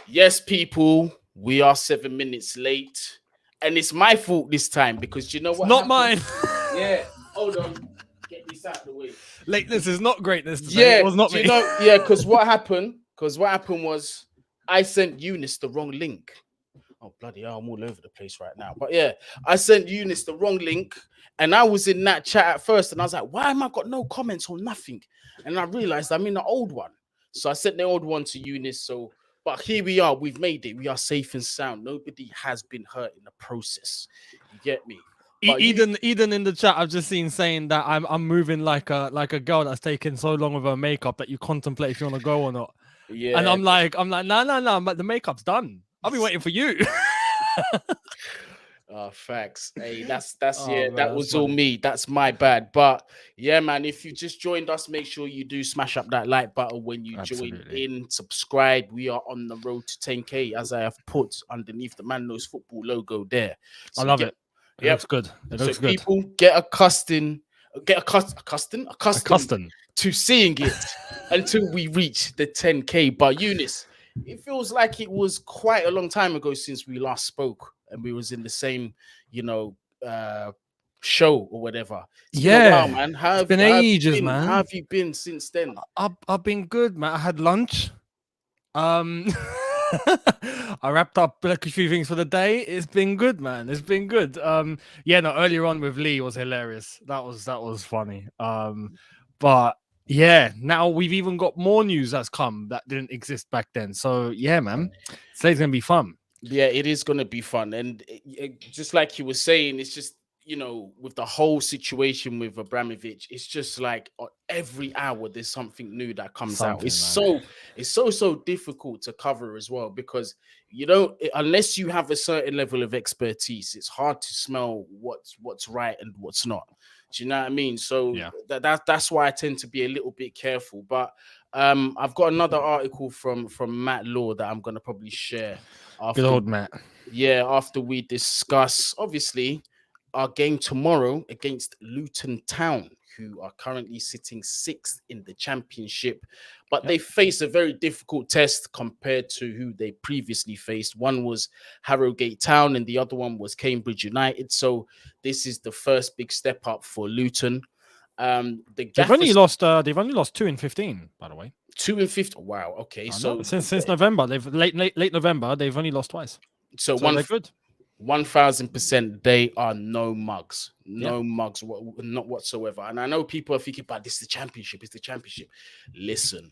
Yes, people, we are 7 minutes late. And it's my fault this time because you know what Not happened? mine. Yeah, hold on. Get this out of the way. Lateness is not greatness today. Yeah, It was not do me. you know? Yeah, because what happened? Because what happened was I sent Younes the wrong link. Oh, bloody hell, I'm all over the place right now. But yeah, I sent Younes the wrong link. And I was in that chat at first and I was like, why am I got no comments or nothing? And I realized I'm in the old one. So I sent the old one to Younes. So, but here we are. We've made it. We are safe and sound. Nobody has been hurt in the process. You get me? But Eden in the chat, I've just seen saying that I'm moving like a girl that's taken so long with her makeup that you contemplate if you want to go or not. yeah, And I'm like, no, but the makeup's done. I'll be waiting for you. facts. Hey, that's Oh, yeah, man, that that's was all funny. me. That's my bad. But yeah, man, if you just joined us, make sure you do smash up that like button when you join Absolutely. in, subscribe. We are on the road to 10k, as I have put underneath the Man Knows Football logo there. I So love it. It Yep. looks good. It looks So good. people get accustomed Accustomed. to seeing it until we reach the 10k. But Younes, it feels like it was quite a long time ago since we last spoke and we was in the same, show or whatever. It's been a while, man. It's been ages, How man. have you been since then? I've been good, man. I had lunch. I wrapped up like a few things for the day. It's been good, man. It's been good. Earlier on with Lee was hilarious. That was funny. But yeah, now we've even got more news that's come that didn't exist back then. So yeah, man, today's gonna be fun. Yeah, it is going to be fun. And just like you were saying, it's just, with the whole situation with Abramovich, it's just like every hour there's something new that comes out. It's so difficult to cover as well because, unless you have a certain level of expertise, it's hard to smell what's right and what's not. Do you know what I mean? So Yeah. that's why I tend to be a little bit careful. But I've got another article from Matt Law that I'm going to probably share. Good old Matt. Yeah, after we discuss, obviously, our game tomorrow against Luton Town, who are currently sitting 6th in the championship, but they face a very difficult test compared to who they previously faced. One was Harrowgate Town and the other one was Cambridge United. So this is the first big step up for Luton. They've only lost 2 in 15, by the way. 2 in 15. Wow. Okay. So since November, they've late November, they've only lost twice. So they're good. 1000%, they are no mugs, mugs, not whatsoever. And I know people are thinking, but this is the championship. It's the championship. Listen,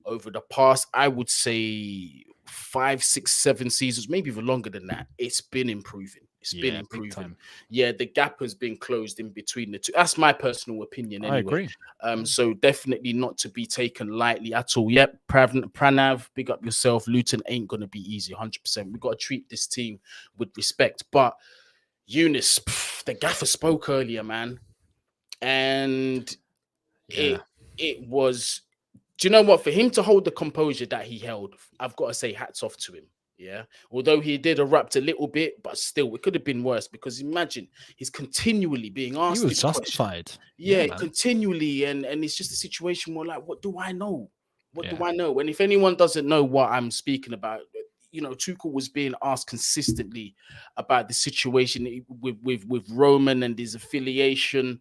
over the past, I would say 5, 6, 7 seasons, maybe even longer than that, it's been improving. It's been improving. Yeah, the gap has been closed in between the two. That's my personal opinion. Anyway. I agree. So definitely not to be taken lightly at all. Yep, Pranav, big up yourself. Luton ain't gonna be easy, 100%. We got to treat this team with respect. But Younes, the gaffer spoke earlier, man, and it was. Do you know what? For him to hold the composure that he held, I've got to say hats off to him. Yeah, although he did erupt a little bit, but still, it could have been worse because imagine he's continually being asked. He was justified. Question. Yeah, continually, and it's just a situation where, like, what do I know? What do I know? And if anyone doesn't know what I'm speaking about, Tuchel was being asked consistently about the situation with Roman and his affiliation,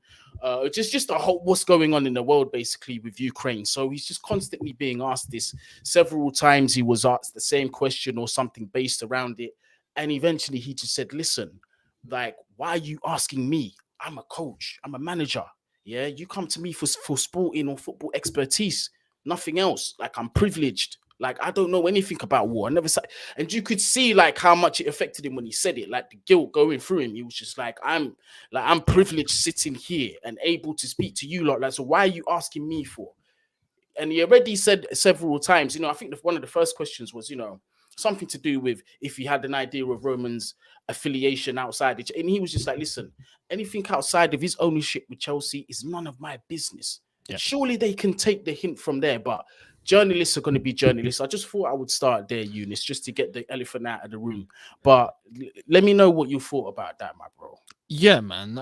just a whole what's going on in the world basically with Ukraine. So he's just constantly being asked this. Several times he was asked the same question or something based around it, and eventually he just said, "Listen, like, why are you asking me? I'm a coach. I'm a manager. Yeah, you come to me for sporting or football expertise, nothing else. Like, I'm privileged." Like, I don't know anything about war. I never said, and you could see like how much it affected him when he said it, like the guilt going through him. He was just like, I'm privileged sitting here and able to speak to you lot. Like, so why are you asking me for? And he already said several times, I think one of the first questions was, something to do with if he had an idea of Roman's affiliation outside it. And he was just like, listen, anything outside of his ownership with Chelsea is none of my business. Yeah. Surely they can take the hint from there, but journalists are going to be journalists. I just thought I would start there, Younes, just to get the elephant out of the room. But let me know what you thought about that, my bro. Yeah, man.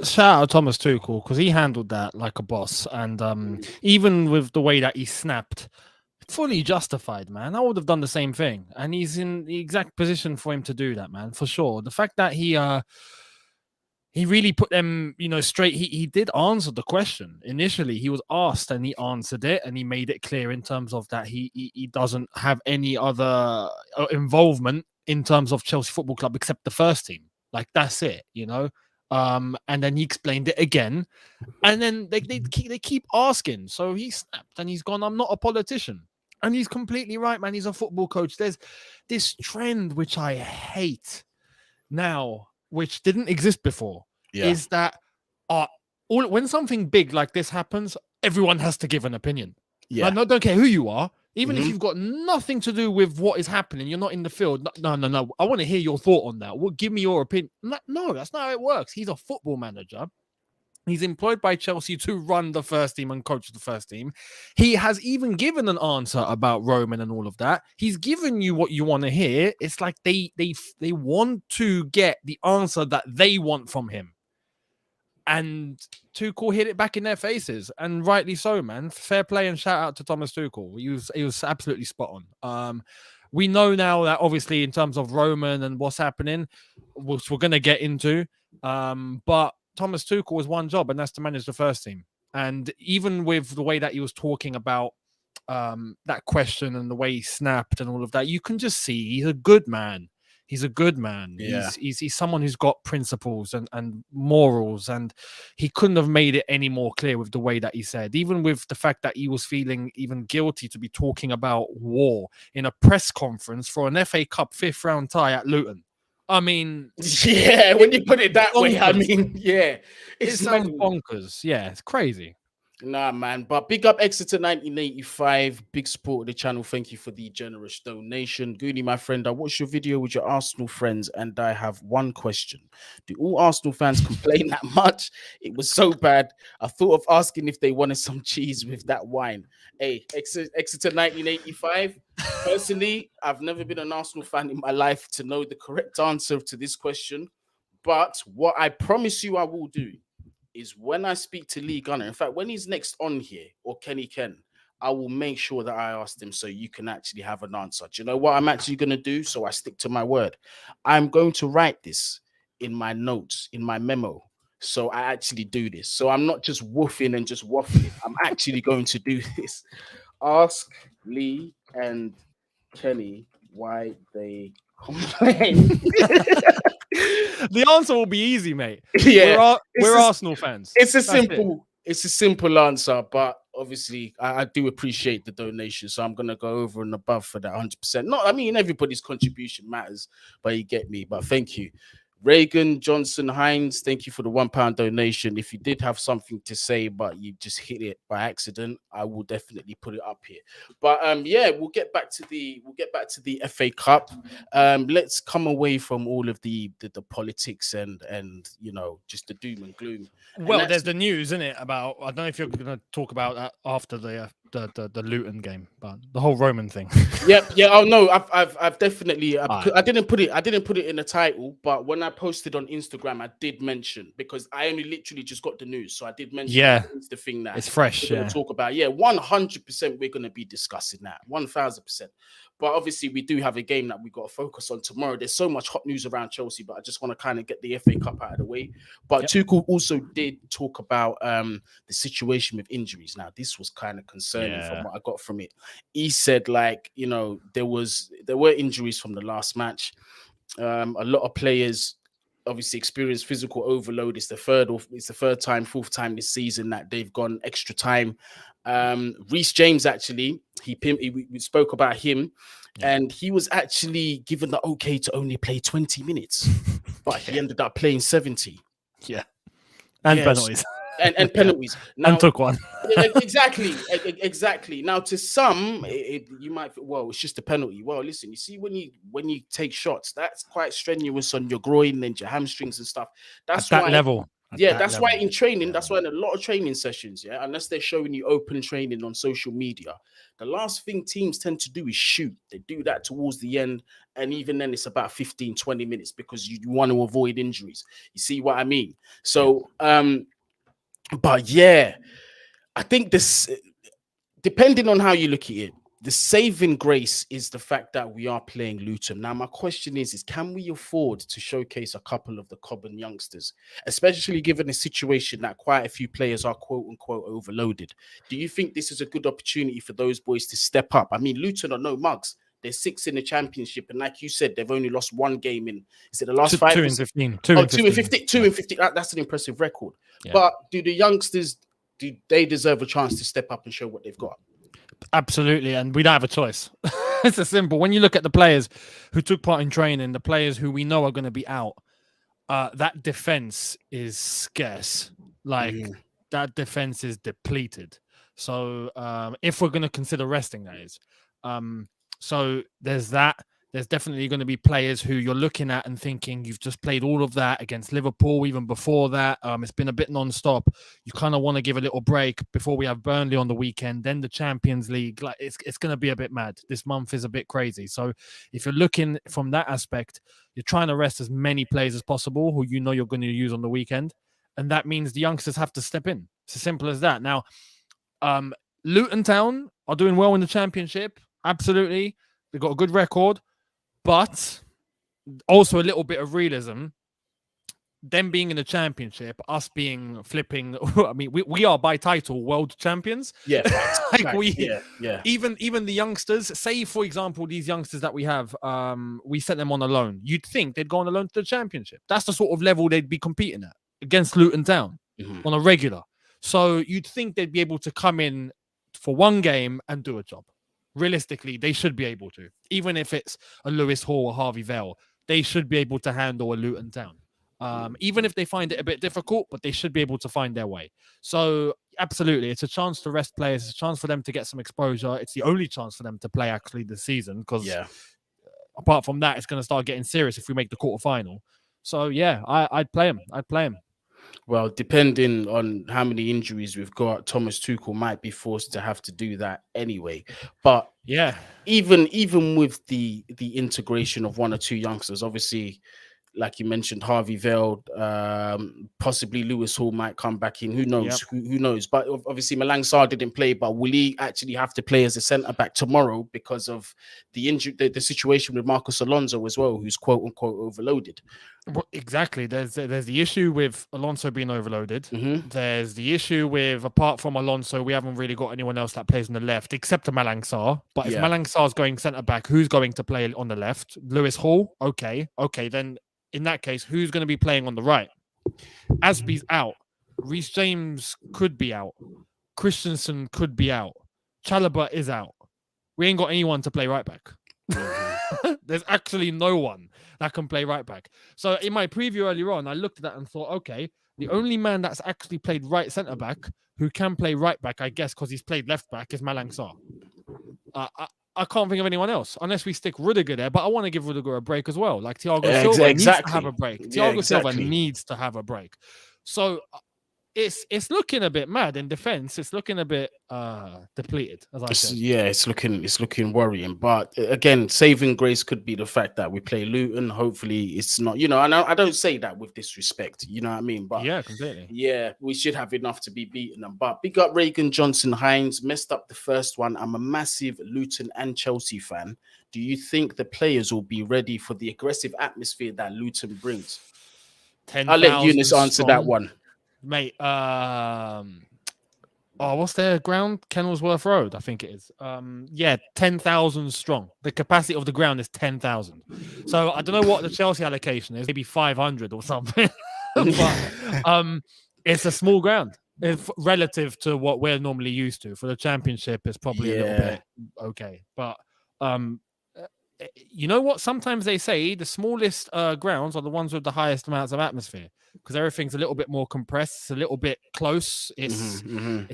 Shout out Thomas Tuchel because he handled that like a boss. And even with the way that he snapped fully justified, man. I would have done the same thing, and he's in the exact position for him to do that, man, for sure. The fact that he really put them, straight. He did answer the question initially. He was asked and he answered it, and he made it clear in terms of that he doesn't have any other involvement in terms of Chelsea Football Club except the first team. Like that's it, And then he explained it again, and then they keep asking. So he snapped and he's gone, "I'm not a politician." And he's completely right, man. He's a football coach. There's this trend which I hate now, which didn't exist before, is that when something big like this happens, everyone has to give an opinion. Yeah, I don't care who you are, even if you've got nothing to do with what is happening, you're not in the field. No. I want to hear your thought on that. Well, give me your opinion. No, that's not how it works. He's a football manager. He's employed by Chelsea to run the first team and coach the first team. He has even given an answer about Roman and all of that. He's given you what you want to hear. It's like they want to get the answer that they want from him. And Tuchel hit it back in their faces, and rightly so, man. Fair play and shout out to Thomas Tuchel. He was absolutely spot on. We know now that obviously in terms of Roman and what's happening, which we're going to get into, but Thomas Tuchel has one job, and that's to manage the first team. And even with the way that he was talking about that question and the way he snapped and all of that, you can just see he's a good man. He's a good man. Yeah. He's someone who's got principles and morals, and he couldn't have made it any more clear with the way that he said, even with the fact that he was feeling even guilty to be talking about war in a press conference for an FA Cup 5th round tie at Luton. I mean, yeah, when you put it that way, I mean, yeah, it sounds bonkers. Yeah, it's crazy. Nah, man. But big up Exeter 1985, big support of the channel. Thank you for the generous donation. Guni, my friend, I watched your video with your Arsenal friends, and I have one question. Do all Arsenal fans complain that much? It was so bad. I thought of asking if they wanted some cheese with that wine. Hey, Exeter 1985. Personally, I've never been an Arsenal fan in my life to know the correct answer to this question. But what I promise you I will do is when I speak to Lee Gunner, in fact, when he's next on here, or Kenny Ken, I will make sure that I ask him so you can actually have an answer. Do you know what I'm actually going to do? So I stick to my word. I'm going to write this in my notes, in my memo. So I actually do this. So I'm not just woofing and just waffling. I'm actually going to do this. Ask Lee and Kenny why they complain. The answer will be easy, mate. Yeah, we're Arsenal fans. It's a simple answer, but obviously I do appreciate the donation, so I'm gonna go over and above for that 100%. No, I mean everybody's contribution matters, but you get me. But thank you. Reagan Johnson Hines, thank you for the £1 donation. If you did have something to say, but you just hit it by accident, I will definitely put it up here. But yeah, we'll get back to the FA Cup. Let's come away from all of the politics and just the doom and gloom. Well, there's the news, isn't it? About I don't know if you're going to talk about that after the Luton game, but the whole Roman thing. Yeah. Oh no, I've definitely. I didn't put it in the title, but when I posted on Instagram, I did mention, because I only literally just got the news, so I did mention. Yeah, it's the thing that it's fresh. We're going to talk about. Yeah, 100%. We're going to be discussing that. 1000%. But obviously, we do have a game that we got to focus on tomorrow. There's so much hot news around Chelsea, but I just want to kind of get the FA Cup out of the way. But Tuchel also did talk about the situation with injuries. Now, this was kind of concerning from what I got from it. He said, there were injuries from the last match. A lot of players obviously experienced physical overload. It's the fourth time this season that they've gone extra time. Reece James, actually, we spoke about him, and he was actually given the okay to only play 20 minutes, but he ended up playing 70. Yeah, and penalties. And penalties. Now, and took one. Exactly. Now, to some, you might think, well, it's just a penalty. Well, listen, you see, when you take shots, that's quite strenuous on your groin and your hamstrings and stuff. That's at that level. That's why in training, that's why in a lot of training sessions, unless they're showing you open training on social media, the last thing teams tend to do is shoot. They do that towards the end, and even then it's about 15, 20 minutes because you want to avoid injuries. You see what I mean? So, but yeah, I think this, depending on how you look at it, the saving grace is the fact that we are playing Luton. Now, my question is can we afford to showcase a couple of the Cobham youngsters, especially given the situation that quite a few players are quote unquote overloaded? Do you think this is a good opportunity for those boys to step up? I mean, Luton are no mugs. They're 6th in the championship, and like you said, they've only lost one game in. Is it the last 5? 2 in 15. 2 Oh, in 2 in 15. 2 in 15. That's an impressive record. Yeah. But do the youngsters, do they deserve a chance to step up and show what they've got? Absolutely, and we don't have a choice. It's as simple. When you look at the players who took part in training, the players who we know are going to be out, that defense is scarce. Like that defense is depleted. So if we're going to consider resting, that is. So there's that. There's definitely going to be players who you're looking at and thinking you've just played all of that against Liverpool. Even before that, it's been a bit non-stop. You kind of want to give a little break before we have Burnley on the weekend, then the Champions League. Like it's going to be a bit mad. This month is a bit crazy. So if you're looking from that aspect, you're trying to rest as many players as possible who you know you're going to use on the weekend, and that means the youngsters have to step in. It's as simple as that. Now, Luton Town are doing well in the Championship. Absolutely, they've got a good record. But also a little bit of realism, them being in the Championship, us being flipping. I mean, we are by title world champions. Yeah, Even the youngsters. Say, for example, these youngsters that we have, we sent them on a loan. You'd think they'd go on a loan to the Championship. That's the sort of level they'd be competing at against Luton Town on a regular. So you'd think they'd be able to come in for one game and do a job. Realistically, they should be able to. Even if it's a Lewis Hall or Harvey Vale, they should be able to handle a Luton Town. Even if they find it a bit difficult, but they should be able to find their way. So, absolutely, it's a chance to rest players. It's a chance for them to get some exposure. It's the only chance for them to play, actually, this season. Because apart from that, it's going to start getting serious if we make the quarterfinal. So, yeah, I'd play him. Well, depending on how many injuries we've got, Thomas Tuchel might be forced to have to do that anyway. But yeah, even with the integration of one or two youngsters, obviously, like you mentioned, Harvey Vale, possibly Lewis Hall might come back in. Who knows? Yep. Who knows? But obviously, Malang Sarr didn't play. But will he actually have to play as a centre back tomorrow because of the injury, the situation with Marcos Alonso as well, who's quote unquote overloaded? Well, exactly. There's the issue with Alonso being overloaded. There's the issue with, apart from Alonso, we haven't really got anyone else that plays on the left except Malang Sarr. But if Malang Sarr's going centre back, who's going to play on the left? Lewis Hall. Okay. Then in that case, who's going to be playing on the right? Asby's out. Reece James could be out. Christensen could be out. Chalobah is out. We ain't got anyone to play right back. There's actually no one that can play right back. So in my preview earlier on, I looked at that and thought, okay, the only man that's actually played right centre back who can play right back, I guess, because he's played left back, is Malang Sarr. I can't think of anyone else unless we stick Rudiger there, but I want to give Rudiger a break as well. Like Thiago Silva needs to have a break. Thiago Silva needs to have a break. So it's looking a bit mad in defense. It's looking a bit depleted, as I said. Yeah, it's looking worrying. But again, saving grace could be the fact that we play Luton. Hopefully, it's not. And I don't say that with disrespect. You know what I mean? But yeah, completely. Yeah, we should have enough to be beating them. But big up Reagan Johnson Hines, messed up the first one. I'm a massive Luton and Chelsea fan. Do you think the players will be ready for the aggressive atmosphere that Luton brings? 10, I'll let Younes answer that one. Mate, what's their ground? Kennelsworth Road, I think it is. 10,000 strong. The capacity of the ground is 10,000. So I don't know what the Chelsea allocation is, maybe 500 or something. But it's a small ground relative to what we're normally used to. For the Championship, it's probably a little bit okay. But you know what? Sometimes they say the smallest grounds are the ones with the highest amounts of atmosphere because everything's a little bit more compressed. It's a little bit close. It's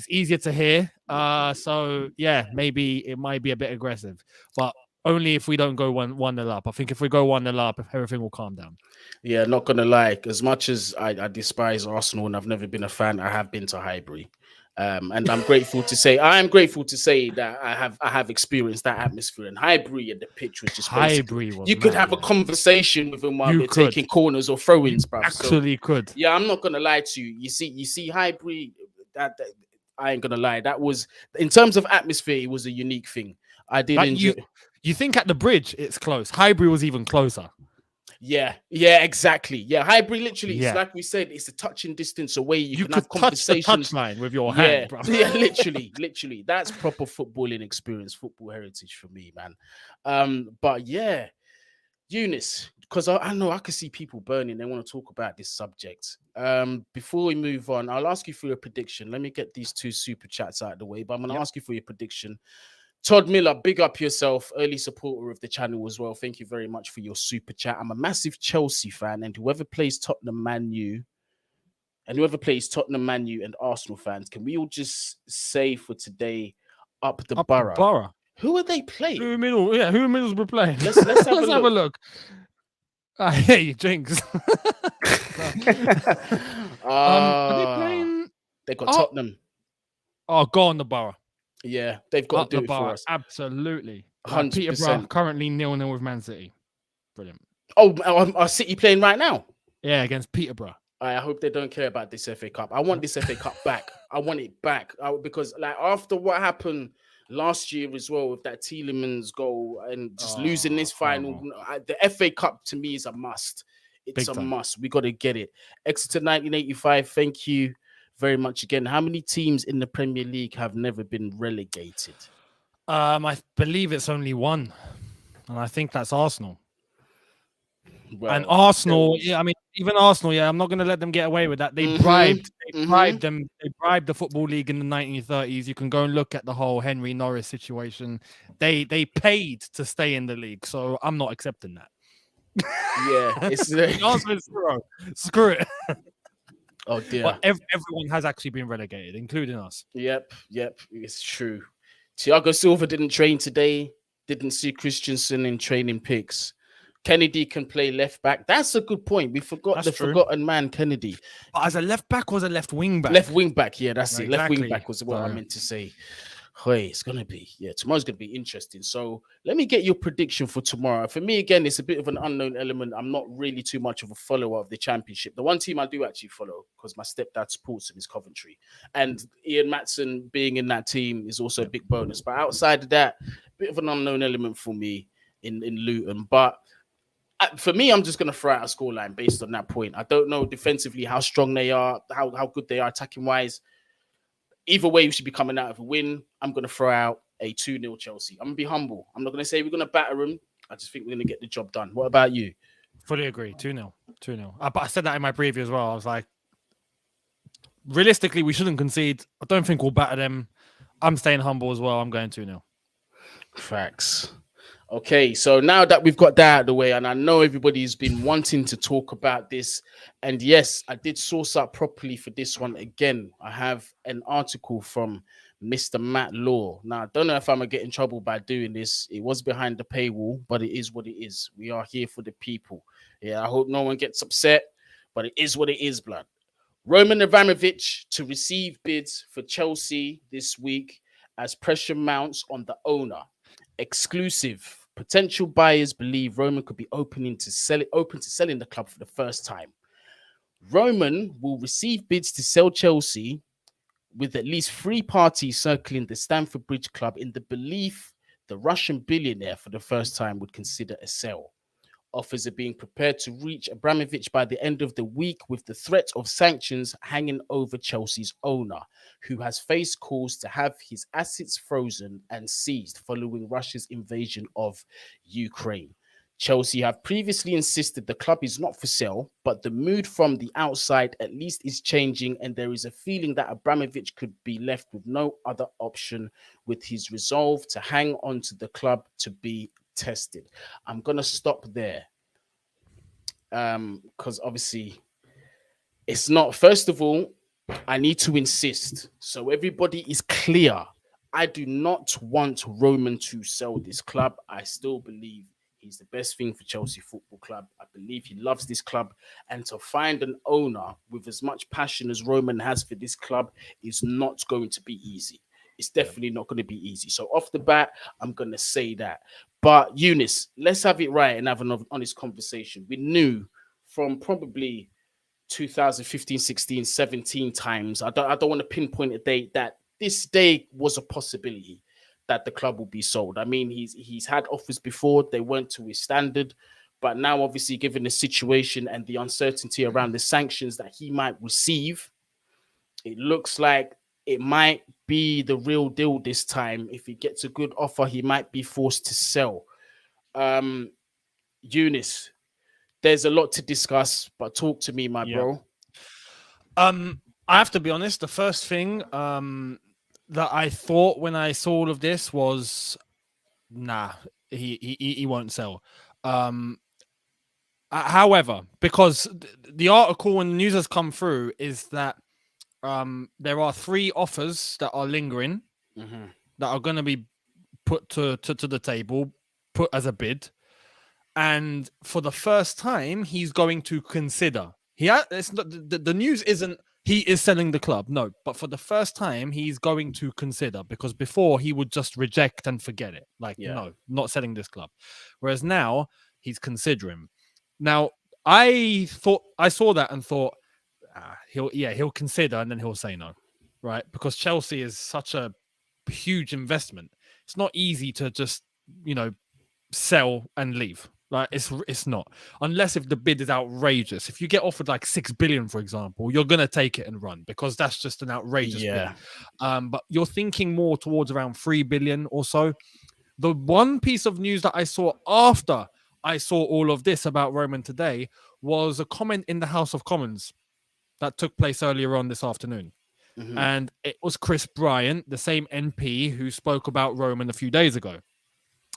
easier to hear. So, yeah, maybe it might be a bit aggressive, but only if we don't go 1-0 up. I think if we go 1-0 up, everything will calm down. Yeah, not going to lie. As much as I despise Arsenal and I've never been a fan, I have been to Highbury. And I'm grateful to say that I have experienced that atmosphere in Highbury, and the pitch was just Highbury. You could have a conversation with them while they're taking corners or throw-ins, bro. Actually, could. Yeah, I'm not gonna lie to you. You see Highbury. That I ain't gonna lie. That was, in terms of atmosphere, it was a unique thing. I did Like enjoy. you think at the bridge it's close. Highbury was even closer. Yeah, exactly. Yeah, Highbury literally, it's Yeah. like we said, it's a touching distance away. You can could have touch the conversations. touchline with your Yeah, hand, bro. yeah, literally. That's proper footballing experience, football heritage for me, man. But yeah, Younes, because I know I can see people burning. They want to talk about this subject. Before we move on, I'll ask you for your prediction. Let me get these 2 super chats out of the way, but I'm going to ask you for your prediction. Todd Miller, big up yourself, early supporter of the channel as well. Thank you very much for your super chat. I'm a massive Chelsea fan, and whoever plays Tottenham, Man U, and Arsenal fans, can we all just say for today, up the borough? Who are they playing? Who in middle we're playing? Let's have Let's have a look. I hate you, Jinx. Are they playing? They got Tottenham. Oh, go on the borough. Yeah, they've got Up to do the it borough. for us. Absolutely. 100%. Peterborough currently 0-0 with Man City. Brilliant. Oh, are City playing right now? Yeah, against Peterborough. I hope they don't care about this FA Cup. I want this FA Cup back. I want it back because, like, after what happened last year as well with that Tielemans goal and just losing this final, the FA Cup to me is a must. It's a must. We got to get it. Exeter 1985. Thank you very much again. How many teams in the Premier League have never been relegated? I believe it's only one, and I think that's Arsenal. Well, and Arsenal, I mean, even Arsenal, I'm not going to let them get away with that. They bribed them. They bribed the Football League in the 1930s. You can go and look at the whole Henry Norris situation. They paid to stay in the league, so I'm not accepting that. Yeah, it's screw it. Oh dear. But everyone has actually been relegated, including us. Yep, it's true. Thiago Silva didn't train today. Didn't see Christensen in training pics. Kennedy can play left back. That's a good point. We forgot forgotten man, Kennedy. But as a left back or as a left wing back? Left wing back, yeah, that's it. Left wing back was what I meant to say. Hey, it's gonna be, tomorrow's gonna be interesting. So let me get your prediction for tomorrow. For me, again, it's a bit of an unknown element. I'm not really too much of a follower of the championship. The one team I do actually follow, because my stepdad supports him, is Coventry. And Ian Matson being in that team is also a big bonus. But outside of that, a bit of an unknown element for me in Luton. But for me, I'm just going to throw out a scoreline based on that point. I don't know defensively how strong they are, how good they are attacking-wise. Either way, we should be coming out of a win. I'm going to throw out a 2-0 Chelsea. I'm going to be humble. I'm not going to say we're going to batter them. I just think we're going to get the job done. What about you? Fully agree. 2-0. 2-0. But I said that in my preview as well. I was like, realistically, we shouldn't concede. I don't think we'll batter them. I'm staying humble as well. I'm going 2-0. Facts. Okay, so now that we've got that out of the way, and I know everybody's been wanting to talk about this, and yes, I did source up properly for this one again. I have an article from Mr. Matt Law. Now, I don't know if I'm going to get in trouble by doing this. It was behind the paywall, but it is what it is. We are here for the people. Yeah, I hope no one gets upset, but it is what it is, blood. Roman Abramovich to receive bids for Chelsea this week as pressure mounts on the owner. Exclusive. Potential buyers believe Roman could be open to selling the club for the first time. Roman will receive bids to sell Chelsea with at least 3 parties circling the Stamford Bridge club in the belief the Russian billionaire for the first time would consider a sell. Offers are being prepared to reach Abramovich by the end of the week, with the threat of sanctions hanging over Chelsea's owner, who has faced calls to have his assets frozen and seized following Russia's invasion of Ukraine. Chelsea have previously insisted the club is not for sale, but the mood from the outside at least is changing, and there is a feeling that Abramovich could be left with no other option, with his resolve to hang on to the club to be tested. I'm gonna stop there because obviously it's not. First of all, I need to insist so everybody is clear. I do not want Roman to sell this club. I still believe he's the best thing for Chelsea Football Club. I believe he loves this club, and to find an owner with as much passion as Roman has for this club is not going to be easy. It's definitely not going to be easy. So off the bat, I'm going to say that. But Younes, let's have it right and have an honest conversation. We knew from probably 2015, 16, 17 times, I don't want to pinpoint a date, that this day was a possibility that the club will be sold. I mean, he's had offers before, they weren't to his standard, but now obviously given the situation and the uncertainty around the sanctions that he might receive, it looks like it might be the real deal this time. If he gets a good offer, he might be forced to sell. Younes, there's a lot to discuss, but talk to me, my bro. I have to be honest. The first thing that I thought when I saw all of this was, nah, he won't sell. However, because the article and the news has come through is that there are 3 offers that are lingering that are going to be put to the table, put as a bid. And for the first time, he's going to consider. It's not, the news isn't he is selling the club. No, but for the first time, he's going to consider, because before he would just reject and forget it. Like, no, not selling this club. Whereas now he's considering. Now, I saw that and thought, he'll consider and then he'll say no, right? Because Chelsea is such a huge investment. It's not easy to just, sell and leave. Like, it's not, unless if the bid is outrageous. If you get offered like 6 billion, for example, you're gonna take it and run, because that's just an outrageous bid. But you're thinking more towards around 3 billion or so. The one piece of news that I saw after I saw all of this about Roman today was a comment in the House of Commons that took place earlier on this afternoon. And it was Chris Bryant, the same MP who spoke about Roman a few days ago.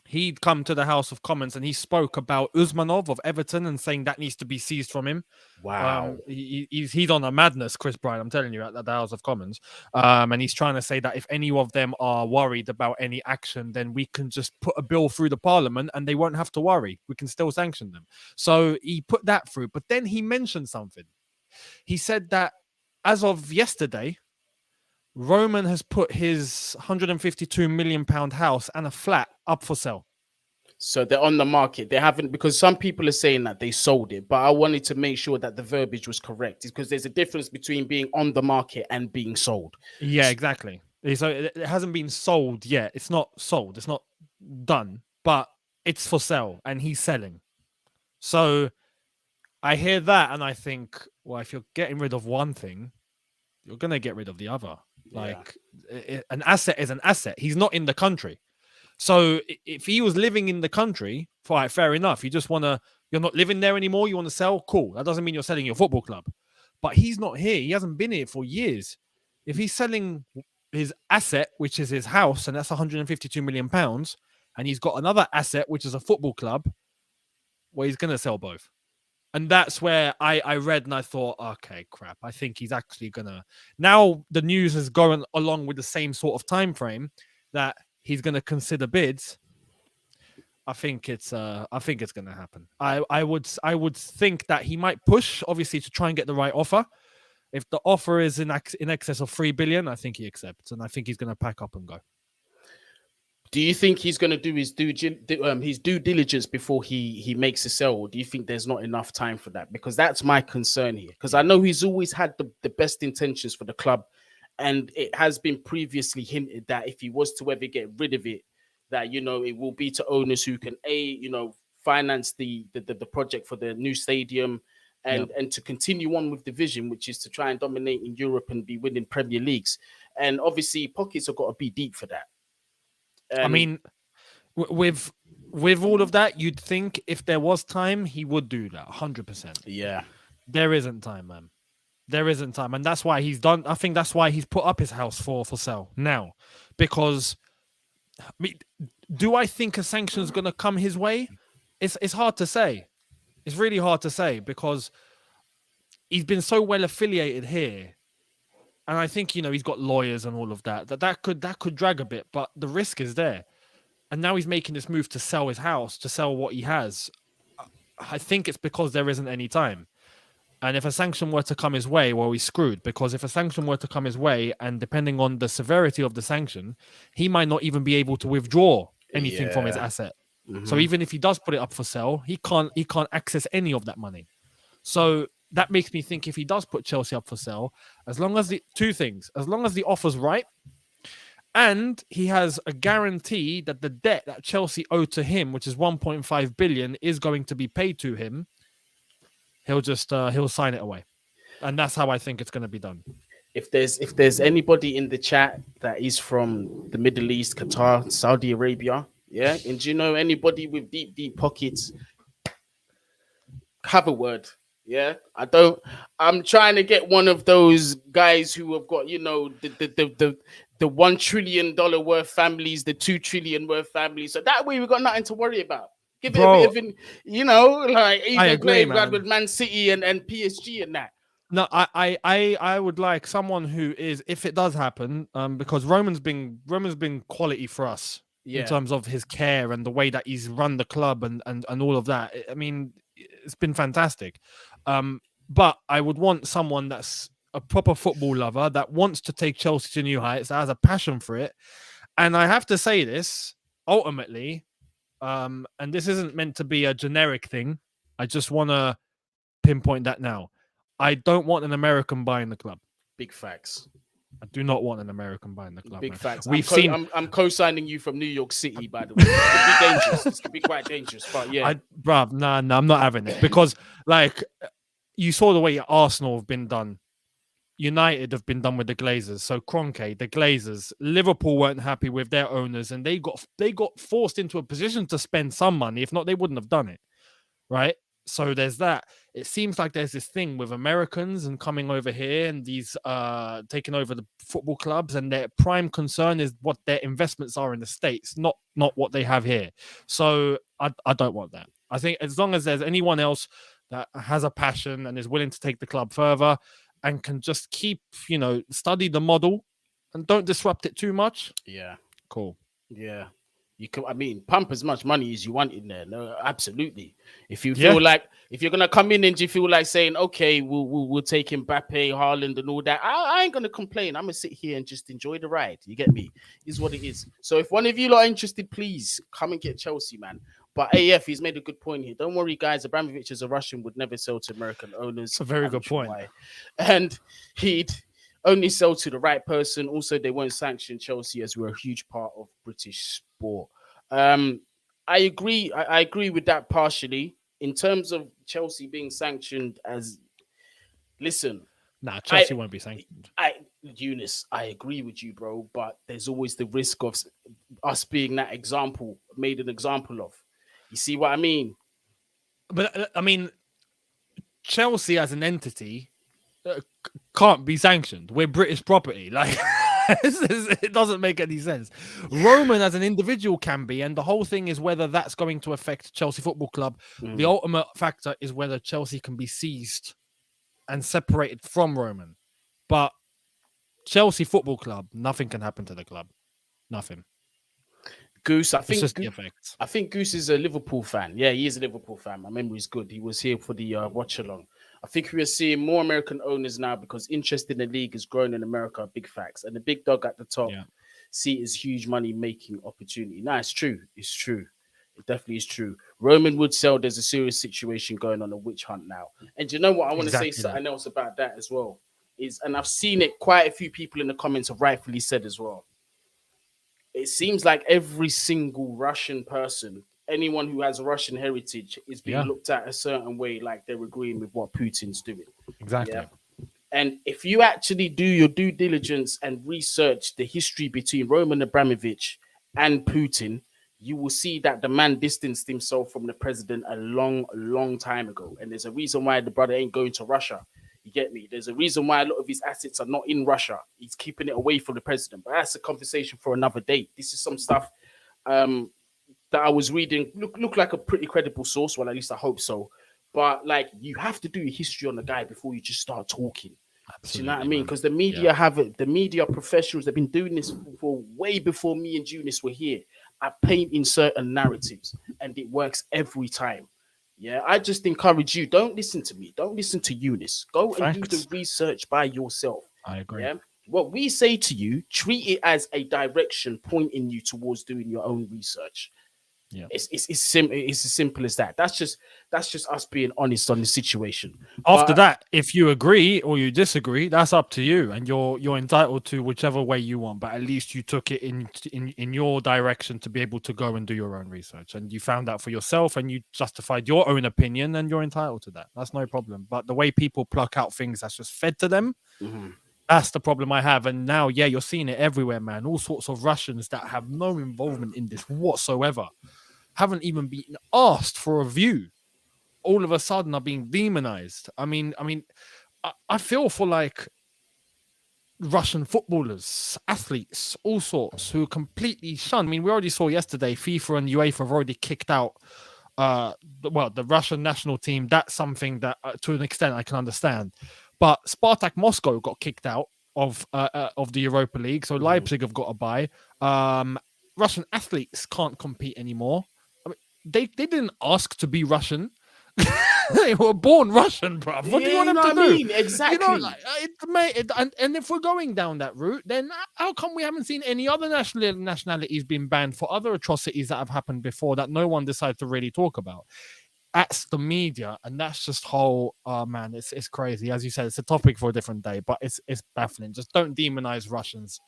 He'd come to the House of Commons and he spoke about Usmanov of Everton and saying that needs to be seized from him. Wow. He's on a madness, Chris Bryant, I'm telling you, at the House of Commons. And he's trying to say that if any of them are worried about any action, then we can just put a bill through the parliament and they won't have to worry. We can still sanction them. So he put that through. But then he mentioned something. He said that as of yesterday, Roman has put his £152 million house and a flat up for sale. So they're on the market. They haven't, because some people are saying that they sold it, but I wanted to make sure that the verbiage was correct, because there's a difference between being on the market and being sold. Yeah, exactly. So it hasn't been sold yet. It's not sold. It's not done, but it's for sale and he's selling. So I hear that and I think, well, if you're getting rid of one thing, you're going to get rid of the other. Like, an asset is an asset. He's not in the country. So if he was living in the country, fair enough. You're not living there anymore. You want to sell? Cool. That doesn't mean you're selling your football club. But he's not here. He hasn't been here for years. If he's selling his asset, which is his house, and that's £152 million, and he's got another asset, which is a football club, well, he's going to sell both. And that's where I read and I thought, okay, crap. I think he's actually gonna. Now the news is going along with the same sort of time frame that he's gonna consider bids. I think it's gonna happen. I would think that he might push, obviously, to try and get the right offer. If the offer is in excess of 3 billion, I think he accepts, and I think he's gonna pack up and go. Do you think he's going to do his due diligence before he makes a sell? Or do you think there's not enough time for that? Because that's my concern here. Because I know he's always had the best intentions for the club. And it has been previously hinted that if he was to ever get rid of it, that, it will be to owners who can, finance the project for the new stadium and to continue on with the vision, which is to try and dominate in Europe and be winning Premier Leagues. And obviously, pockets have got to be deep for that. I mean, with all of that, you'd think if there was time, he would do that 100%. Yeah. There isn't time, man. There isn't time. And that's why he's done. I think that's why he's put up his house for sale now. Because, do I think a sanction is going to come his way? It's hard to say. It's really hard to say because he's been so well affiliated here. And I think, he's got lawyers and all of that. That could drag a bit, but the risk is there. And now he's making this move to sell his house, to sell what he has. I think it's because there isn't any time. And if a sanction were to come his way, well, he's screwed. Because if a sanction were to come his way, and depending on the severity of the sanction, he might not even be able to withdraw anything from his asset. Mm-hmm. So even if he does put it up for sale, he can't access any of that money. So that makes me think if he does put Chelsea up for sale, as long as the offer's right And he has a guarantee that the debt that Chelsea owe to him, which is 1.5 billion, is going to be paid to him. He'll sign it away. And that's how I think it's going to be done. If there's anybody in the chat that is from the Middle East, Qatar, Saudi Arabia, yeah, and do you know anybody with deep pockets, have a word. Yeah, I'm trying to get one of those guys who have got, the $1 trillion worth families, the 2 trillion worth families. So that way we got nothing to worry about. Give it a bit of, like even playing with Man City and PSG and that. No, I would like someone who is, if it does happen, because Roman's been quality for us in terms of his care and the way that he's run the club and all of that. I mean, it's been fantastic. But I would want someone that's a proper football lover that wants to take Chelsea to new heights, that has a passion for it. And I have to say this, ultimately, and this isn't meant to be a generic thing. I just want to pinpoint that now. I don't want an American buying the club. Big facts. I do not want an American buying the club. Big facts. I'm co-signing you from New York City, by the way. This could be dangerous. This could be quite dangerous, but yeah. Nah, I'm not having it because, like, you saw the way Arsenal have been done. United have been done with the Glazers. So Kroenke, the Glazers, Liverpool weren't happy with their owners, and they got forced into a position to spend some money. If not, they wouldn't have done it, right? So there's that. It seems like there's this thing with Americans and coming over here and these taking over the football clubs, and their prime concern is what their investments are in the States, not what they have here. So I don't want that. I think as long as there's anyone else that has a passion and is willing to take the club further and can just keep, study the model and don't disrupt it too much. Yeah. Cool. Yeah. You can, pump as much money as you want in there. No, absolutely. If you feel like, if you're gonna come in and you feel like saying, okay, we'll take Mbappe, Haaland, and all that, I ain't gonna complain. I'm gonna sit here and just enjoy the ride. You get me? Is what it is. So if one of you are interested, please come and get Chelsea, man. But AF, he's made a good point here. Don't worry, guys. Abramovich as a Russian would never sell to American owners. It's a very good point. And he'd only sell to the right person. Also, they won't sanction Chelsea as we're a huge part of British sport. I agree. I agree with that partially. In terms of Chelsea being sanctioned listen. Nah, Chelsea won't be sanctioned. Younes, I agree with you, bro. But there's always the risk of us being that example, made an example of. You see what I mean? But Chelsea as an entity can't be sanctioned. We're British property. Like, it doesn't make any sense. Roman as an individual can be, and the whole thing is whether that's going to affect Chelsea Football Club. The ultimate factor is whether Chelsea can be seized and separated from Roman. But Chelsea Football Club, nothing can happen to the club. Nothing. Goose, I think Goose is a Liverpool fan. Yeah, he is a Liverpool fan. My memory is good. He was here for the watch along. I think we are seeing more American owners now because interest in the league has grown in America. Big facts. And the big dog at the top see it as huge money making opportunity. Nah, it's true. It's true. It definitely is true. Roman would sell. There's a serious situation going on, a witch hunt now. And you know what? I want to say something else about that as well. And I've seen it, quite a few people in the comments have rightfully said as well. It seems like every single Russian person, anyone who has a Russian heritage, is being looked at a certain way, like they're agreeing with what Putin's doing. Exactly. Yeah? And if you actually do your due diligence and research the history between Roman Abramovich and Putin, you will see that the man distanced himself from the president a long time ago. And there's a reason why the brother ain't going to Russia. You get me? There's a reason why a lot of his assets are not in Russia. He's keeping it away from the president. But that's a conversation for another day. This is some stuff that I was reading. Look like a pretty credible source. Well, at least I hope so. But like, you have to do history on the guy before you just start talking. Absolutely, you know what I mean? Because the media the media professionals have been doing this for way before me and Younes were here. Are painting certain narratives, and it works every time. Yeah, I just encourage you. Don't listen to me. Don't listen to Younes. Go and do the research by yourself. I agree. Yeah? What we say to you, treat it as a direction pointing you towards doing your own research. Yeah. It's as simple as that. That's just us being honest on the situation. After that, if you agree or you disagree, that's up to you, and you're entitled to whichever way you want. But at least you took it in your direction to be able to go and do your own research, and you found out for yourself, and you justified your own opinion, and you're entitled to that. That's no problem. But the way people pluck out things that's just fed to them, that's the problem I have. And now, yeah, you're seeing it everywhere, man. All sorts of Russians that have no involvement in this whatsoever, haven't even been asked for a view, all of a sudden are being demonized. I mean, I feel for like Russian footballers, athletes, all sorts who are completely shunned. I mean, we already saw yesterday FIFA and UEFA have already kicked out the Russian national team. That's something that to an extent I can understand. But Spartak Moscow got kicked out of the Europa League, so Leipzig have got a bye. Russian athletes can't compete anymore. I mean, they didn't ask to be Russian. They were born Russian, bruv. What do you want them to do? Exactly. You know, and if we're going down that route, then how come we haven't seen any other nationalities being banned for other atrocities that have happened before that no one decided to really talk about? That's the media, and that's just whole. Oh man, it's crazy. As you said, it's a topic for a different day, but it's baffling. Just don't demonize Russians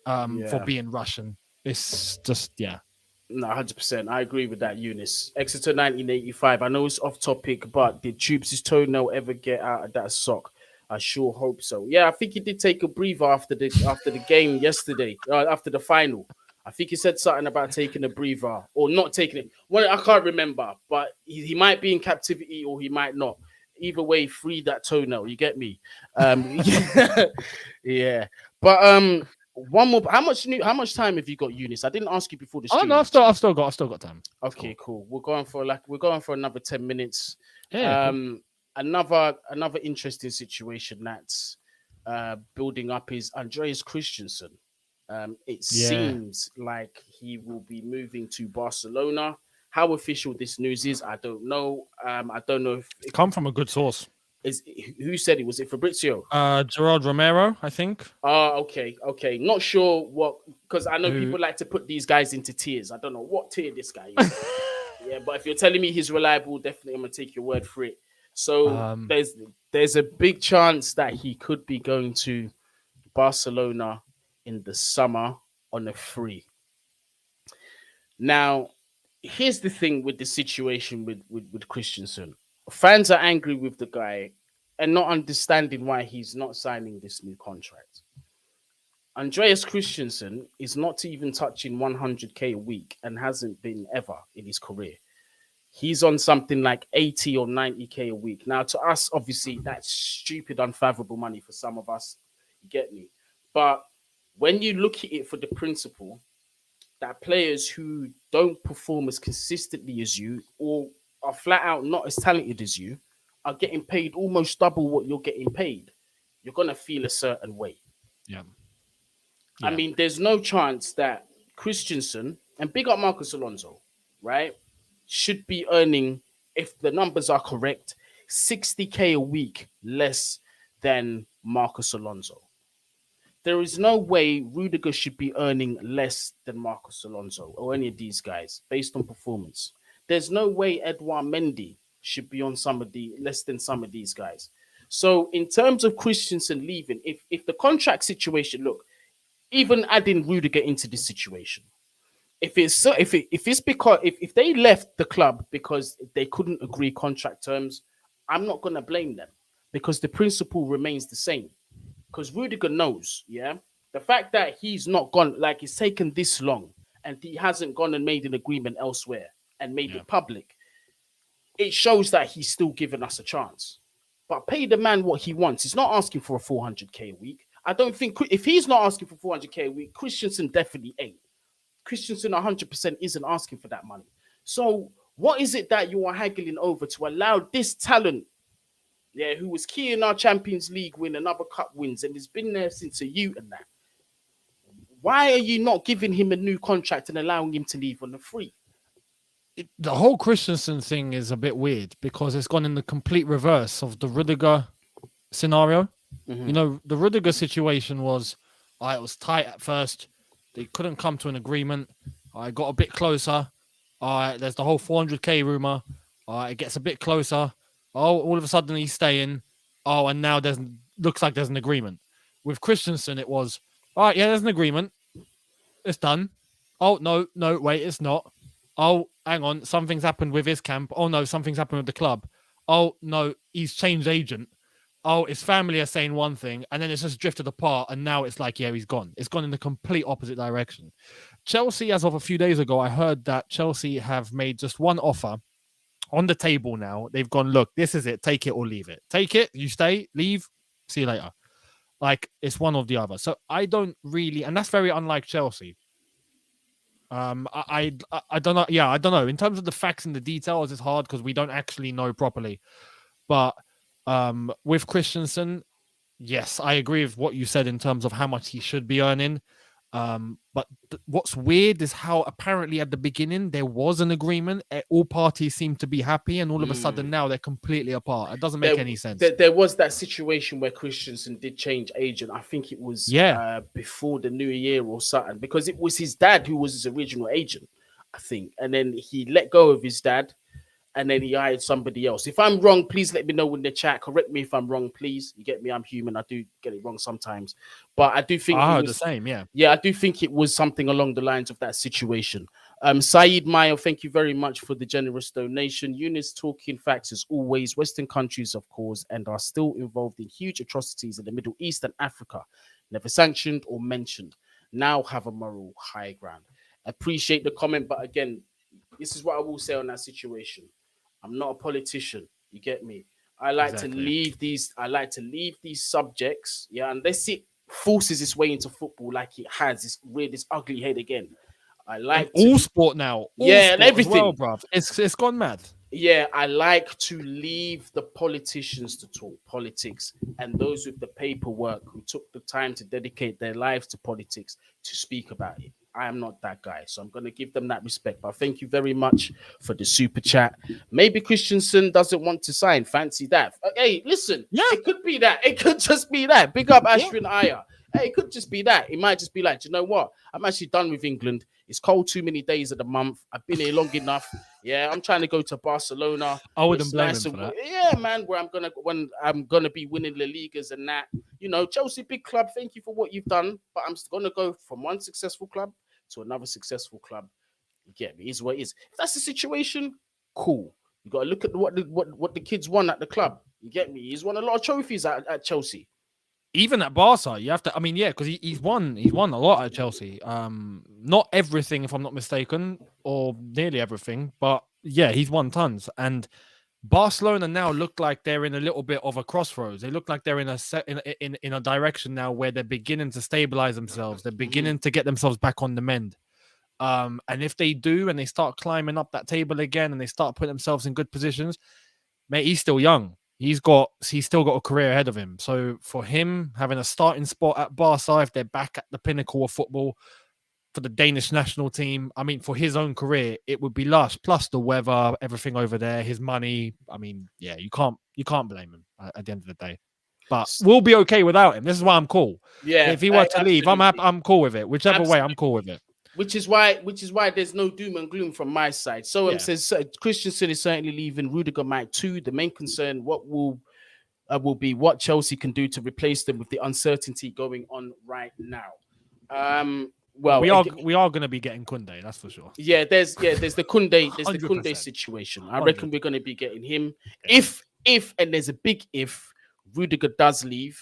for being Russian. It's just No, 100%. I agree with that, Younes. Exeter 1985. I know it's off topic, but did Tubes' toenail ever get out of that sock? I sure hope so. Yeah, I think he did take a breather after the game yesterday, after the final. I think he said something about taking a breather or not taking it. Well, I can't remember, but he might be in captivity or he might not. Either way, free that toenail. You get me? Yeah. But one more. How much time have you got, Younes? I didn't ask you before the stream. Oh no, I've still got time. Okay, cool. We're going for another 10 minutes. Yeah. Cool. Another interesting situation that's building up is Andreas Christensen. It seems like he will be moving to Barcelona. How official this news is, I don't know. I don't know if it come from a good source. Who said it? Was it Fabrizio? Gerard Romero, I think. Oh, okay. Not sure what, because I know people like to put these guys into tiers. I don't know what tier this guy is. Yeah, but if you're telling me he's reliable, definitely I'm gonna take your word for it. So there's a big chance that he could be going to Barcelona in the summer on a free. Now, here's the thing with the situation with Christensen. Fans are angry with the guy and not understanding why he's not signing this new contract. Andreas Christensen is not even touching 100k a week and hasn't been ever in his career. He's on something like 80 or 90k a week. Now, to us, obviously, that's stupid, unfathomable money for some of us. You get me? But when you look at it for the principle that players who don't perform as consistently as you or are flat out not as talented as you are getting paid almost double what you're getting paid, you're going to feel a certain way. Yeah. I mean, there's no chance that Christensen, and big up Marcus Alonso, right, should be earning, if the numbers are correct, 60k a week less than Marcus Alonso. There is no way Rudiger should be earning less than Marcus Alonso or any of these guys based on performance. There's no way Edouard Mendy should be on less than some of these guys. So in terms of Christensen leaving, if the contract situation, look, even adding Rudiger into this situation, if they left the club because they couldn't agree contract terms, I'm not going to blame them because the principle remains the same. Because Rudiger knows, the fact that he's not gone, like it's taken this long and he hasn't gone and made an agreement elsewhere and made it public, it shows that he's still giving us a chance. But pay the man what he wants. He's not asking for a 400k a week. I don't think, if he's not asking for 400k a week, Christensen definitely ain't. Christensen 100% isn't asking for that money. So what is it that you are haggling over to allow this talent, who was key in our Champions League win, another cup wins, and has been there since a youth and that? Why are you not giving him a new contract and allowing him to leave on the free? The whole Christensen thing is a bit weird because it's gone in the complete reverse of the Rudiger scenario. Mm-hmm. You know, the Rudiger situation was, it was tight at first. They couldn't come to an agreement. I got a bit closer. There's the whole 400k rumor. It gets a bit closer. Oh, all of a sudden he's staying. Oh, and now looks like there's an agreement. With Christensen, it was, all right, yeah, there's an agreement. It's done. Oh, no, wait, it's not. Oh, hang on, something's happened with his camp. Oh, no, something's happened with the club. Oh, no, he's changed agent. Oh, his family are saying one thing, and then it's just drifted apart, and now it's like, yeah, he's gone. It's gone in the complete opposite direction. Chelsea, as of a few days ago, I heard that Chelsea have made just one offer on the table now. They've gone, look, this is it. Take it or leave it. Take it, you stay, leave, see you later. Like, it's one or the other. So I don't really, and that's very unlike Chelsea. I don't know. Yeah, I don't know. In terms of the facts and the details, it's hard because we don't actually know properly. But with Christensen, yes, I agree with what you said in terms of how much he should be earning. But what's weird is how apparently at the beginning there was an agreement. All parties seem to be happy, and all of a sudden now they're completely apart. It doesn't make any sense. There was that situation where Christensen did change agent. I think it was before the new year or something, because it was his dad who was his original agent, I think. And then he let go of his dad, and then he hired somebody else. If I'm wrong, please let me know in the chat. Correct me if I'm wrong, please. You get me? I'm human. I do get it wrong sometimes. But I do think it was the same, yeah. Yeah, I do think it was something along the lines of that situation. Saeed Mayo, thank you very much for the generous donation. Younes talking facts as always. Western countries, of course, and are still involved in huge atrocities in the Middle East and Africa. Never sanctioned or mentioned. Now have a moral high ground. Appreciate the comment, but again, this is what I will say on that situation. I'm not a politician. You get me? I like to leave these subjects, yeah, unless it forces its way into football like it has. It's weird, this ugly head again. I like all sport now. And everything. Well, bruv. It's gone mad. Yeah, I like to leave the politicians to talk politics and those with the paperwork who took the time to dedicate their lives to politics to speak about it. I am not that guy, so I'm going to give them that respect. But thank you very much for the super chat. Maybe Christensen doesn't want to sign. Fancy that. Hey, listen, It could be that. It could just be that. Big up Ashwin Iyer. Hey, it could just be that. It might just be like, you know what? I'm actually done with England. It's cold too many days of the month. I've been here long enough. Yeah, I'm trying to go to Barcelona. I wouldn't blame him for that. Yeah, man, when I'm gonna be winning La Ligas and that. You know, Chelsea, big club. Thank you for what you've done. But I'm gonna go from one successful club to another successful club. You get me? Is what it is. If that's the situation, cool. You gotta look at what the kids won at the club. You get me? He's won a lot of trophies at Chelsea. Even at Barca, you have to. I mean, yeah, because he's won a lot at Chelsea. Not everything, if I'm not mistaken, or nearly everything, but yeah, he's won tons. And Barcelona now look like they're in a little bit of a crossroads. They look like they're in a direction now where they're beginning to stabilize themselves. They're beginning to get themselves back on the mend. And if they do, and they start climbing up that table again, and they start putting themselves in good positions, mate, he's still young. He's still got a career ahead of him. So for him, having a starting spot at Barca, if they're back at the pinnacle of football, for the Danish national team, I mean, for his own career, it would be lush. Plus the weather, everything over there, his money. I mean, yeah, you can't blame him at the end of the day. But we'll be okay without him. This is why I'm cool. Yeah, if he were to leave, I'm cool with it. Whichever way, I'm cool with it. Which is why there's no doom and gloom from my side. So says Christensen is certainly leaving. Rudiger might too. The main concern will be what Chelsea can do to replace them with the uncertainty going on right now. Well, we are going to be getting Koundé, that's for sure. Yeah, there's the Koundé situation. I reckon we're going to be getting him. Yeah. If and there's a big if Rudiger does leave,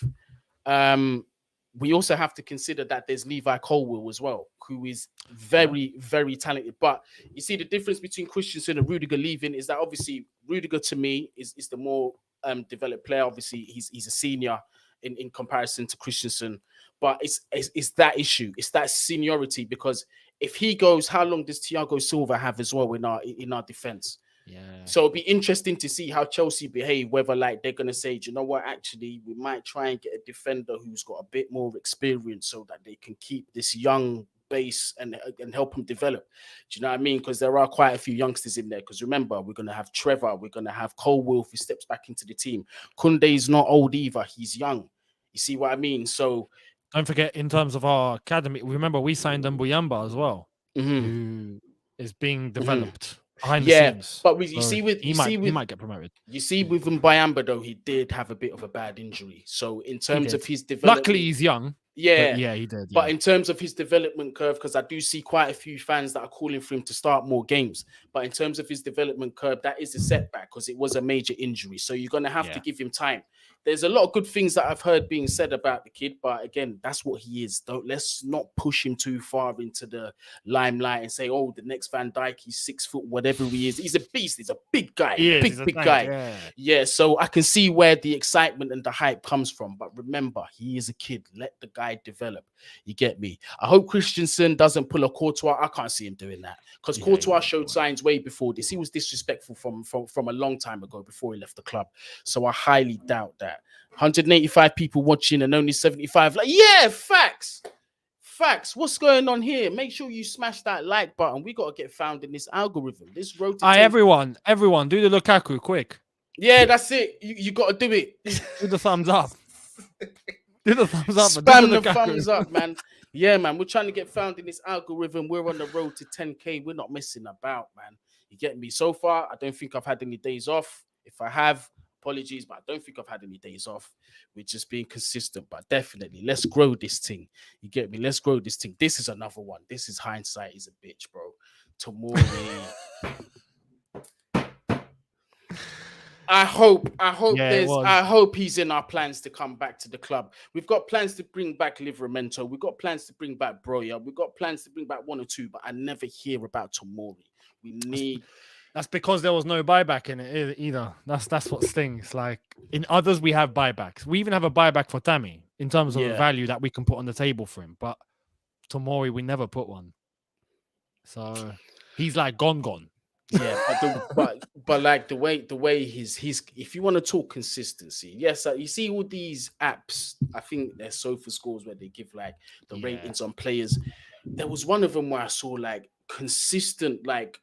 we also have to consider that there's Levi Colwill as well, who is very, very talented. But you see, the difference between Christensen and Rudiger leaving is that obviously Rudiger to me is the more developed player. Obviously, he's a senior in comparison to Christensen. But it's that issue. It's that seniority, because if he goes, how long does Thiago Silva have as well in our defense? Yeah. So it'll be interesting to see how Chelsea behave, whether like they're going to say, do you know what, actually, we might try and get a defender who's got a bit more experience so that they can keep this young base and help them develop. Do you know what I mean? Because there are quite a few youngsters in there. Because remember, we're going to have Trevor, we're going to have Colwill if he steps back into the team. Koundé's not old either. He's young. You see what I mean? So don't forget, in terms of our academy, remember we signed Mbuyamba as well. Mm-hmm. is being developed behind the Yeah, scenes. but So he might get promoted. You see, with Mbayamba though, he did have a bit of a bad injury. So in terms of his Luckily, development, he's young. yeah, Yeah, he did. But Yeah. in terms of his development curve, because I do see quite a few fans that are calling for him to start more games. But in terms of his development curve, that is a setback because it was a major injury. So you're going to have to give him time. There's a lot of good things that I've heard being said about the kid, but again, that's what he is. Let's not push him too far into the limelight and say, "Oh, the next Van Dijk, he's 6 foot, whatever he is. He's a beast. He's a big guy, big guy." Yeah. So I can see where the excitement and the hype comes from. But remember, he is a kid. Let the guy develop. You get me? I hope Christensen doesn't pull a Courtois. I can't see him doing that because Courtois showed signs way before this. He was disrespectful from a long time ago before he left the club. So I highly doubt that. 185 people watching and only 75. Like, yeah, facts. What's going on here? Make sure you smash that like button. We got to get found in this algorithm. This road to everyone, do the Lukaku quick. Yeah, that's it. You got to do it. Do the thumbs up. Do the thumbs up. Spam the thumbs up, man. Yeah, man. We're trying to get found in this algorithm. We're on the road to 10K. We're not messing about, man. You get me? So far, I don't think I've had any days off. If I have, apologies, but I don't think I've had any days off. We're just being consistent, but definitely let's grow this thing. You get me? Let's grow this thing. This is another one. This is hindsight is a bitch, bro. Tomori. I hope he's in our plans to come back to the club. We've got plans to bring back Livramento. We've got plans to bring back Broya. We've got plans to bring back one or two, but I never hear about Tomori. We need. That's because there was no buyback in it either. That's what stings. Like in others, we have buybacks. We even have a buyback for Tammy in terms of the value that we can put on the table for him. But Tomori, we never put one. So he's like gone. Yeah, but like the way he's if you want to talk consistency, yes, you see all these apps. I think there's sofa scores where they give like the ratings on players. There was one of them where I saw like consistent like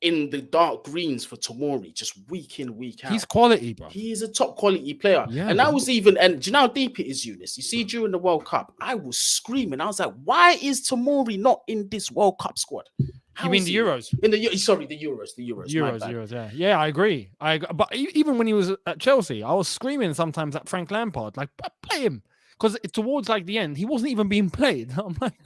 in the dark greens for Tomori, just week in, week out. He's quality, bro. He is a top quality player. Yeah, and I was even, and do you know how deep it is, Younes? You see, during the World Cup, I was screaming. I was like, why is Tomori not in this World Cup squad? You mean the Euros? The Euros, yeah. I agree. But even when he was at Chelsea, I was screaming sometimes at Frank Lampard, like, play him. Because towards like the end, he wasn't even being played. I'm like,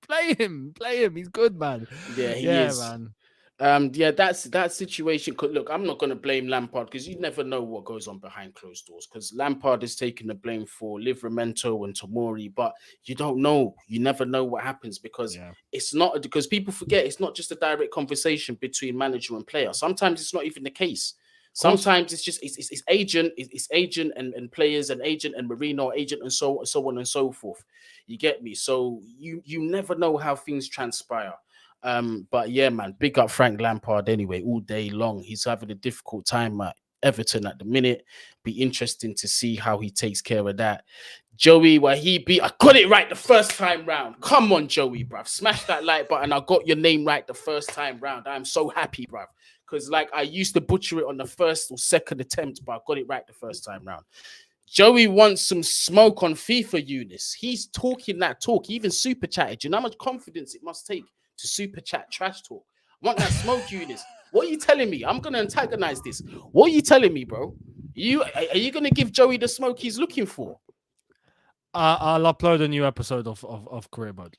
play him. He's good, man. Yeah, he is. Man. That's that situation. Look, I'm not going to blame Lampard because you never know what goes on behind closed doors. Because Lampard is taking the blame for Livramento and Tomori, but you don't know. You never know what happens because it's not because people forget it's not just a direct conversation between manager and player. Sometimes it's not even the case. Sometimes it's just it's agent, it's agent and players and agent and Marino agent and so on and so forth. You get me? So you never know how things transpire. But yeah, man, big up Frank Lampard anyway, all day long. He's having a difficult time at Everton at the minute. Be interesting to see how he takes care of that. Joey, I got it right the first time round. Come on, Joey, bruv. Smash that like button. I got your name right the first time round. I'm so happy, bruv. Because like I used to butcher it on the first or second attempt, but I got it right the first time round. Joey wants some smoke on FIFA, Younes. He's talking that talk. He even super chatted. You know how much confidence it must take to super chat trash talk. I want that smoke, Younes. What are you telling me? I'm gonna antagonize this. What are you telling me, bro? Are you gonna give Joey the smoke he's looking for? I'll upload a new episode of Career Mode.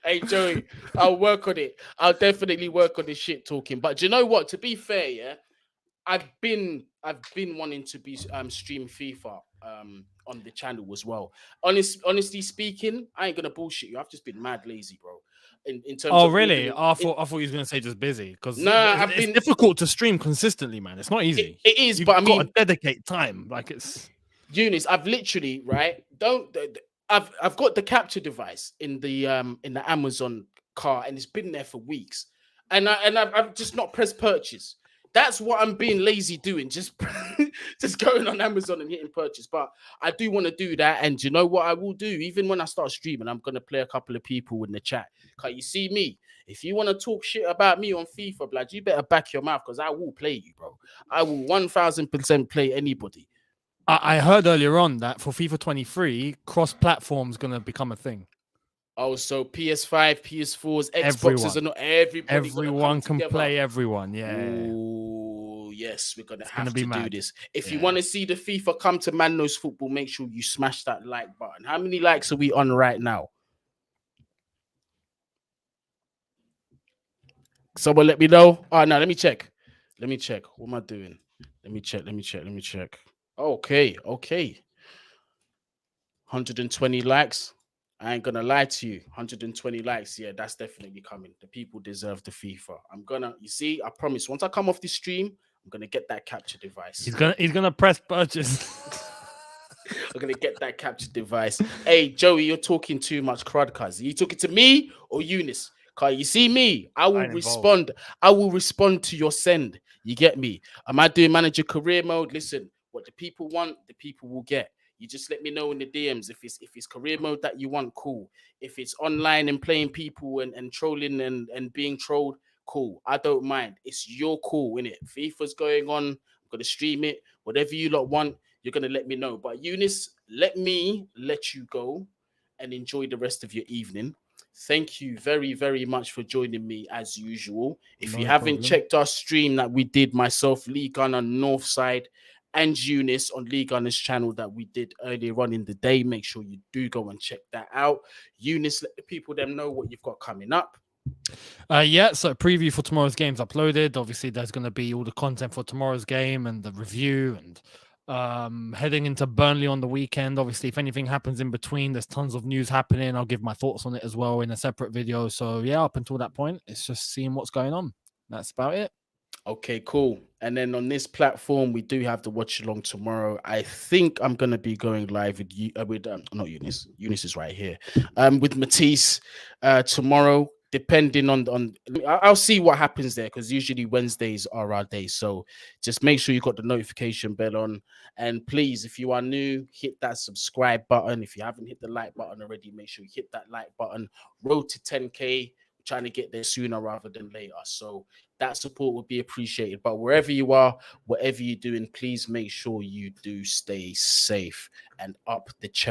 Hey, Joey, I'll work on it. I'll definitely work on this shit talking. But do you know what? To be fair, yeah, I've been wanting to be stream FIFA on the channel as well. Honestly speaking, I ain't gonna bullshit you. I've just been mad lazy, bro. In terms of really? I thought you was gonna say just busy because it's difficult to stream consistently, man. It's not easy. It is, You've but I mean, got to dedicate time. Like it's Younes, I've literally I've got the capture device in the Amazon car, and it's been there for weeks, and I've just not pressed purchase. That's what I'm being lazy doing, just going on Amazon and hitting purchase. But I do want to do that, and you know what I will do? Even when I start streaming, I'm gonna play a couple of people in the chat. Cause you see me, if you want to talk shit about me on FIFA, blood, you better back your mouth, because I will play you, bro. I will 1000% play anybody. I heard earlier on that for FIFA 23, cross-platform is going to become a thing. Oh, so PS5, PS4s, Xboxes, Everyone. and not everybody gonna come Everyone can together. play everyone. Yeah. Ooh, yes, we're gonna have be to mad. do this. If you want to see the FIFA come to Man Knows Football, make sure you smash that like button. How many likes are we on right now? Someone let me know. Oh no, let me check. Let me check. What am I doing? Let me check. Okay. 120 likes. I ain't gonna lie to you. 120 likes. Yeah, that's definitely coming. The people deserve the FIFA. You see, I promise. Once I come off this stream, I'm gonna get that capture device. He's gonna press purchase. I'm gonna get that capture device. Hey, Joey, you're talking too much, crud. Cuz, are you talking to me or Younes? Cause you see me, I will respond. I will respond to your send. You get me? Am I doing manager career mode? Listen, what the people want, the people will get. You just let me know in the DMs if it's career mode that you want, cool. If it's online and playing people and trolling and being trolled, cool. I don't mind. It's your call, innit? FIFA's going on. I'm gonna stream it. Whatever you lot want, you're gonna let me know. But Younes, let me let you go and enjoy the rest of your evening. Thank you very, very much for joining me as usual. If you haven't checked our stream that we did, myself, Lee Gunner, Northside, and Younes on Lee Gunner's channel that we did earlier on in the day, make sure you do go and check that out. Younes, let the people them know what you've got coming up. Yeah, so preview for tomorrow's game's uploaded. Obviously, there's going to be all the content for tomorrow's game and the review and heading into Burnley on the weekend. Obviously, if anything happens in between, there's tons of news happening. I'll give my thoughts on it as well in a separate video. So yeah, up until that point, it's just seeing what's going on. That's about it. Okay, cool. And then on this platform, we do have the watch along tomorrow. I think I'm gonna be going live with you not Younes. Younes is right here. With Matisse tomorrow. Depending on I'll see what happens there, because usually Wednesdays are our days. So just make sure you got the notification bell on, and please, if you are new, hit that subscribe button. If you haven't hit the like button already, make sure you hit that like button. Road to 10k. We're trying to get there sooner rather than later. So that support would be appreciated. But wherever you are, whatever you're doing, please make sure you do stay safe and up the channel.